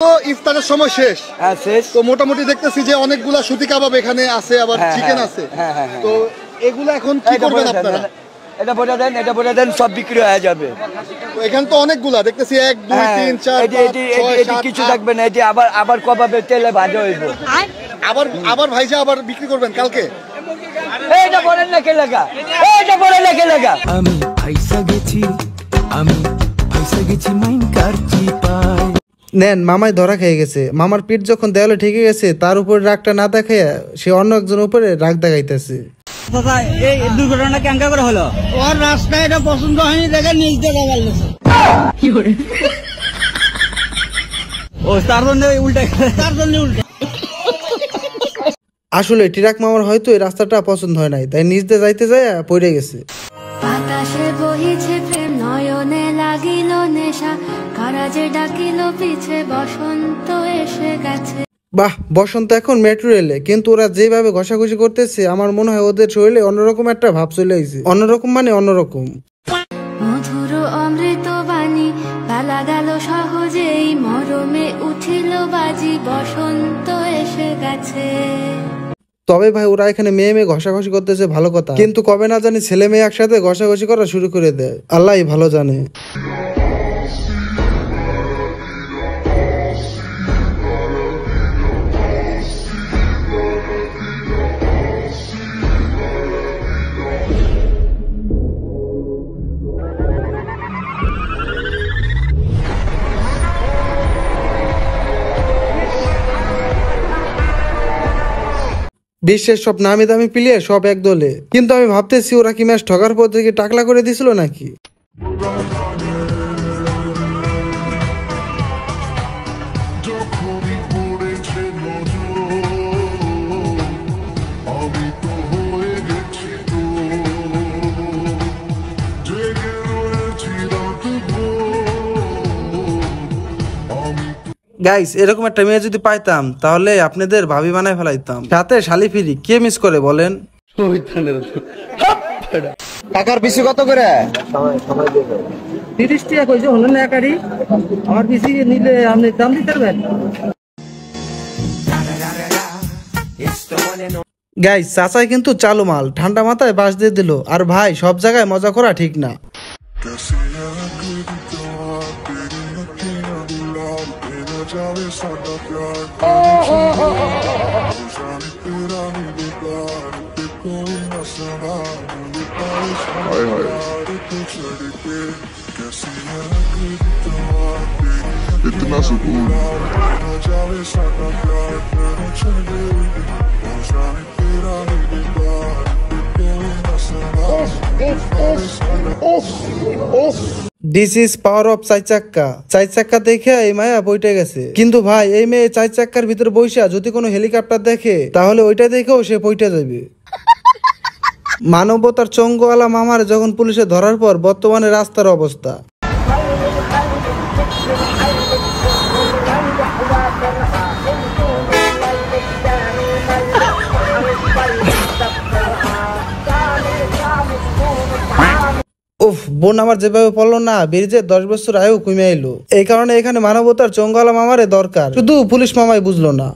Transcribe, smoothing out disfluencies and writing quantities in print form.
তো ইফতারের সময় শেষ। হ্যাঁ শেষ। তো মোটামুটি দেখতেছি যে অনেকগুলা সুতি কাবাব এখানে আছে, আবার চিকেন আছে। তো এগুলো এখন কি করবেন আপনারা? এটা বলে দেন সব বিক্রি হয়ে যাবে। এখানে তো অনেকগুলা দেখতেছি, 1 2 3 4 5 6 7 কিছু থাকবে না, এটি আবার কবাবে তেলে ভাজা হইব। আবার ভাইজা আবার বিক্রি করবেন কালকে? এইটা বলেন না কে লাগা, আমি পয়সা গেছি মাইন কারচি পাই। নেন, মামাই ধরা খেয়ে গেছে। মামার পিঠ যখন দেওয়ালে ঠেকে গেছে, তার উপর রাগটা না দেখায় সে অন্য একজনের উপরে রাগ দেখাইতেছে। দাদা এই দুর্ঘটনা কেন করে হলো? ওর রাস্তায় এটা পছন্দ হয়নি দেখে নিজ দিয়ে পারলেছে। ও তার জন্য উল্টে। আসলে টিরাক মামার হয়তো এই রাস্তাটা পছন্দ হয় নাই, তাই নিজ দিয়ে যাইতে যায় পড়ে গেছে। বাতাসে বহিছে প্রেম, নয়নে লাগিল নেশা, কারাজে ডাকিল পিছে, বসন্ত এসে গেছে। বাহ, বসন্ত এখন মেট্রো রেলে, কিন্তু ওরা যেভাবে ঘষাঘষি করতেছে আমার মনে হয় ওদের শরীরে অন্যরকম একটা ভাব চলে আইছে। অন্যরকম মানে অন্যরকম। মধুর অমৃত বাণী বেলা গেল সহজেই, মরমে উঠিল বাজি, বসন্ত এসে গেছে। তবে ভাই ওরা এখানে মেয়ে ঘষাঘষি করতেছে ভালো কথা, কিন্তু কবে না জানি ছেলে মেয়ে একসাথে ঘষাঘষি করা শুরু করে দেয়, আল্লাহই ভালো জানে। বিশ্বের সব নামি দামি প্লেয়ার সব এক দলে, কিন্তু আমি ভাবতেছি ওরা কি ম্যাচ ঠকার পর থেকে টাকলা করে দিছিল নাকি। গাইস, এরকম একটা মেয়ে যদি পাইতাম তাহলে আপনাদের ভাবি বানায় ফেলাইতাম, সাথে শালি ফিরি। কে মিস করে বলেন? টাকার পিছু কত করে? 30 টাকা কইছে হলো না একারি। আমার পিছি নিলে আপনি দাম দিতে পারবেন? গাইস, চাচাই কিন্তু চালু মাল, ঠান্ডা মাথায় বাস দিয়ে দিল। আর ভাই, সব জায়গায় মজা করা ঠিক না। इतना सुकून দিস ইজ পাওয়ার অফ চার চাক্কা। চার চাক্কা দেখে এই মায়া বইটে গেছে, কিন্তু ভাই এই মেয়ে চার চাক্কার ভিতরে বইসা যদি কোনো হেলিকপ্টার দেখে তাহলে ওইটা দেখেও সে পইটে যাবে। মানবতার চঙ্গওয়ালা মামার যখন পুলিশে ধরার পর বর্তমানে রাস্তার অবস্থা। উফ, বোন আমার যেভাবে পড়লো না, ব্রিজের 10 বছর আয়ু কমে এলো। এই কারণে এখানে মানবতার চঙ্গওয়ালা মামারে দরকার, শুধু পুলিশ মামাই বুঝলো না।